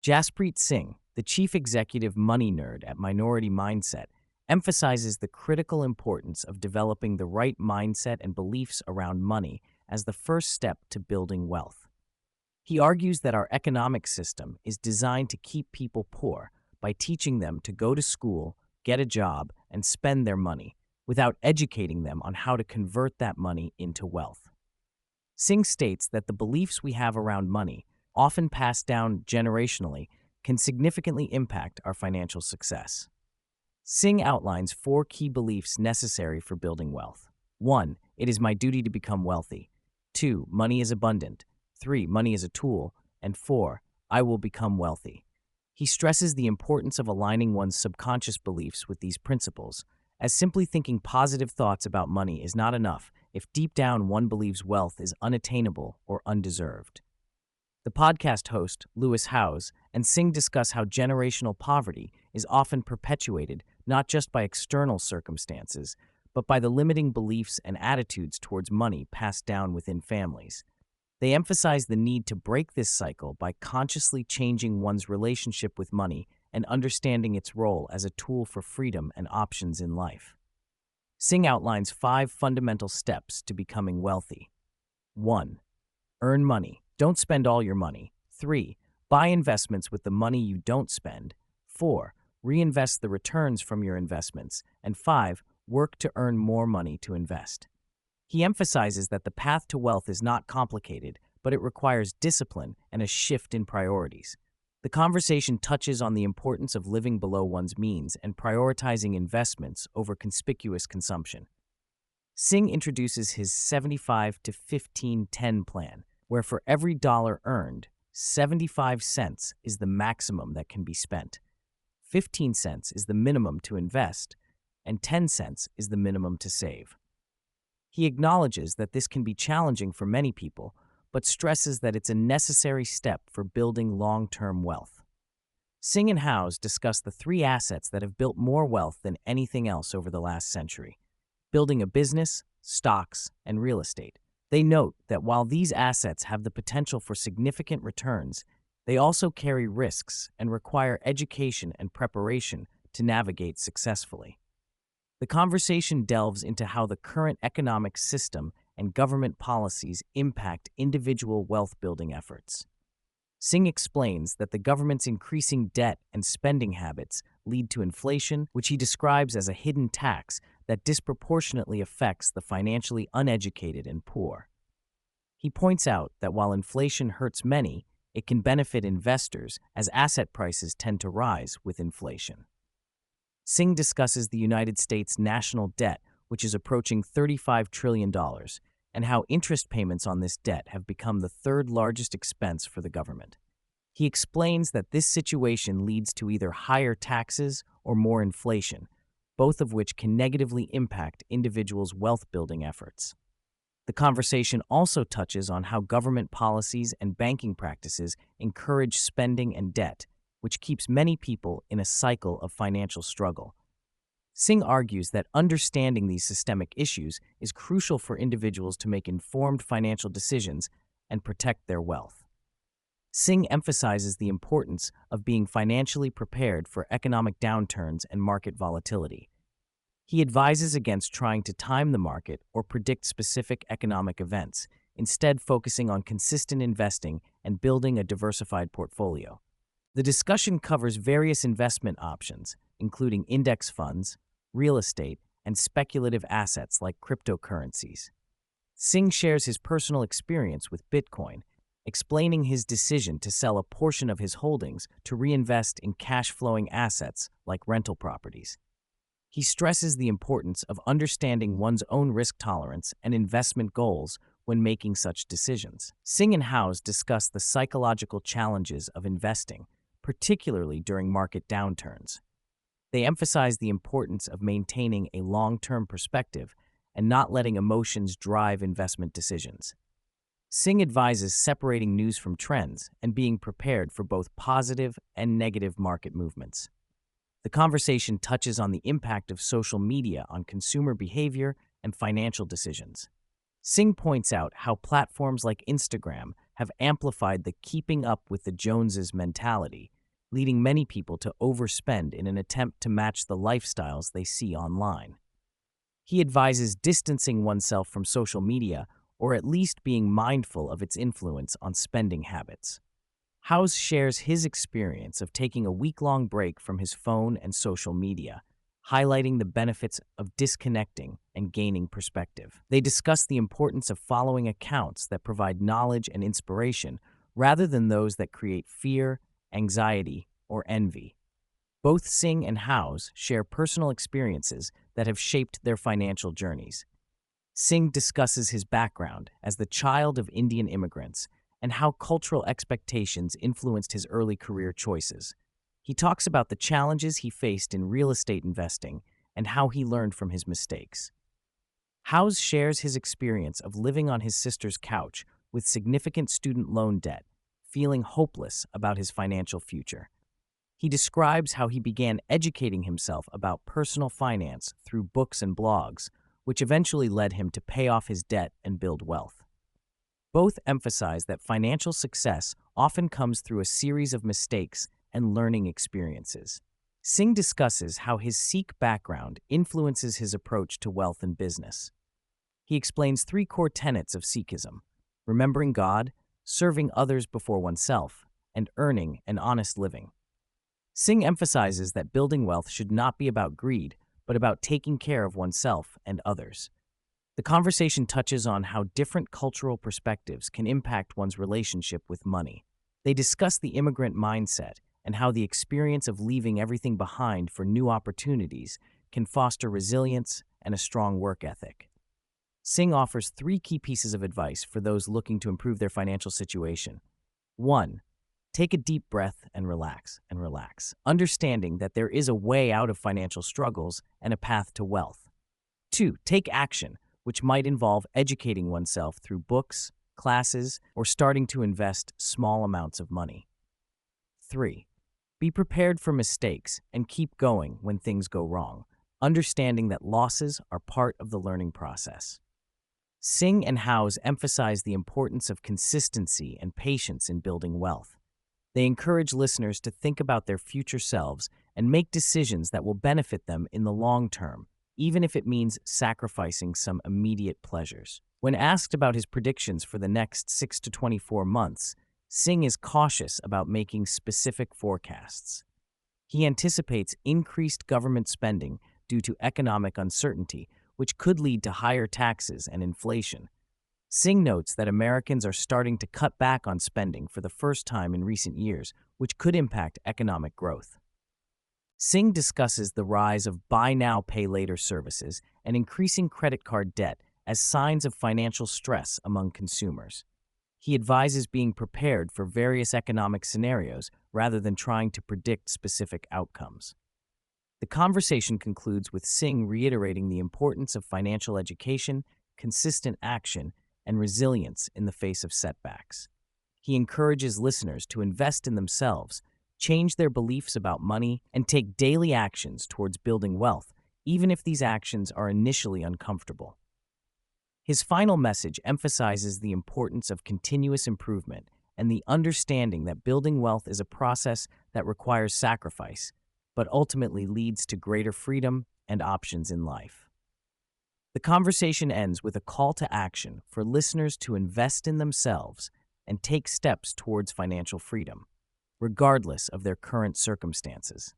Jaspreet Singh, the chief executive money nerd at Minority Mindset, emphasizes the critical importance of developing the right mindset and beliefs around money as the first step to building wealth. He argues that our economic system is designed to keep people poor by teaching them to go to school, get a job, and spend their money, without educating them on how to convert that money into wealth. Singh states that the beliefs we have around money, often passed down generationally, can significantly impact our financial success. Singh outlines 4 key beliefs necessary for building wealth. 1. It is my duty to become wealthy. 2. Money is abundant. 3. Money is a tool. And 4. I will become wealthy. He stresses the importance of aligning one's subconscious beliefs with these principles, as simply thinking positive thoughts about money is not enough if deep down one believes wealth is unattainable or undeserved. The podcast host, Lewis Howes, and Singh discuss how generational poverty is often perpetuated not just by external circumstances, but by the limiting beliefs and attitudes towards money passed down within families. They emphasize the need to break this cycle by consciously changing one's relationship with money and understanding its role as a tool for freedom and options in life. Singh outlines 5 fundamental steps to becoming wealthy. 1. Earn money. Don't spend all your money. 3. Buy investments with the money you don't spend. 4. Reinvest the returns from your investments. And 5. Work to earn more money to invest. He emphasizes that the path to wealth is not complicated, but it requires discipline and a shift in priorities. The conversation touches on the importance of living below one's means and prioritizing investments over conspicuous consumption. Singh introduces his 75 to 15-10 plan, where for every dollar earned, 75 cents is the maximum that can be spent. 15 cents is the minimum to invest, and 10 cents is the minimum to save. He acknowledges that this can be challenging for many people, but stresses that it's a necessary step for building long-term wealth. Singh and Howes discuss the 3 assets that have built more wealth than anything else over the last century: building a business, stocks, and real estate. They note that while these assets have the potential for significant returns, they also carry risks and require education and preparation to navigate successfully. The conversation delves into how the current economic system and government policies impact individual wealth-building efforts. Singh explains that the government's increasing debt and spending habits lead to inflation, which he describes as a hidden tax that disproportionately affects the financially uneducated and poor. He points out that while inflation hurts many, it can benefit investors as asset prices tend to rise with inflation. Singh discusses the United States' national debt, which is approaching $35 trillion, and how interest payments on this debt have become the 3rd largest expense for the government. He explains that this situation leads to either higher taxes or more inflation, both of which can negatively impact individuals' wealth-building efforts. The conversation also touches on how government policies and banking practices encourage spending and debt, which keeps many people in a cycle of financial struggle. Singh argues that understanding these systemic issues is crucial for individuals to make informed financial decisions and protect their wealth. Singh emphasizes the importance of being financially prepared for economic downturns and market volatility. He advises against trying to time the market or predict specific economic events, instead focusing on consistent investing and building a diversified portfolio. The discussion covers various investment options, including index funds, real estate, and speculative assets like cryptocurrencies. Singh shares his personal experience with Bitcoin, explaining his decision to sell a portion of his holdings to reinvest in cash-flowing assets like rental properties. He stresses the importance of understanding one's own risk tolerance and investment goals when making such decisions. Singh and Howes discuss the psychological challenges of investing, particularly during market downturns. They emphasize the importance of maintaining a long-term perspective and not letting emotions drive investment decisions. Singh advises separating news from trends and being prepared for both positive and negative market movements. The conversation touches on the impact of social media on consumer behavior and financial decisions. Singh points out how platforms like Instagram have amplified the keeping up with the Joneses mentality, leading many people to overspend in an attempt to match the lifestyles they see online. He advises distancing oneself from social media or at least being mindful of its influence on spending habits. House shares his experience of taking a week-long break from his phone and social media, highlighting the benefits of disconnecting and gaining perspective. They discuss the importance of following accounts that provide knowledge and inspiration rather than those that create fear, anxiety, or envy. Both Singh and House share personal experiences that have shaped their financial journeys. Singh discusses his background as the child of Indian immigrants and how cultural expectations influenced his early career choices. He talks about the challenges he faced in real estate investing and how he learned from his mistakes. House shares his experience of living on his sister's couch with significant student loan debt, feeling hopeless about his financial future. He describes how he began educating himself about personal finance through books and blogs, which eventually led him to pay off his debt and build wealth. Both emphasize that financial success often comes through a series of mistakes and learning experiences. Singh discusses how his Sikh background influences his approach to wealth and business. He explains three core tenets of Sikhism: remembering God, serving others before oneself, and earning an honest living. Singh emphasizes that building wealth should not be about greed, but about taking care of oneself and others. The conversation touches on how different cultural perspectives can impact one's relationship with money. They discuss the immigrant mindset and how the experience of leaving everything behind for new opportunities can foster resilience and a strong work ethic. Singh offers three key pieces of advice for those looking to improve their financial situation. 1. Take a deep breath and relax. Understanding that there is a way out of financial struggles and a path to wealth. 2. Take action, which might involve educating oneself through books, classes, or starting to invest small amounts of money. 3. Be prepared for mistakes and keep going when things go wrong, understanding that losses are part of the learning process. Singh and House emphasize the importance of consistency and patience in building wealth. They encourage listeners to think about their future selves and make decisions that will benefit them in the long term, even if it means sacrificing some immediate pleasures. When asked about his predictions for the next 6 to 24 months, Singh is cautious about making specific forecasts. He anticipates increased government spending due to economic uncertainty, which could lead to higher taxes and inflation. Singh notes that Americans are starting to cut back on spending for the first time in recent years, which could impact economic growth. Singh discusses the rise of buy now, pay later services and increasing credit card debt as signs of financial stress among consumers. He advises being prepared for various economic scenarios rather than trying to predict specific outcomes. The conversation concludes with Singh reiterating the importance of financial education, consistent action, and resilience in the face of setbacks. He encourages listeners to invest in themselves, change their beliefs about money, and take daily actions towards building wealth, even if these actions are initially uncomfortable. His final message emphasizes the importance of continuous improvement and the understanding that building wealth is a process that requires sacrifice, but ultimately leads to greater freedom and options in life. The conversation ends with a call to action for listeners to invest in themselves and take steps towards financial freedom, regardless of their current circumstances.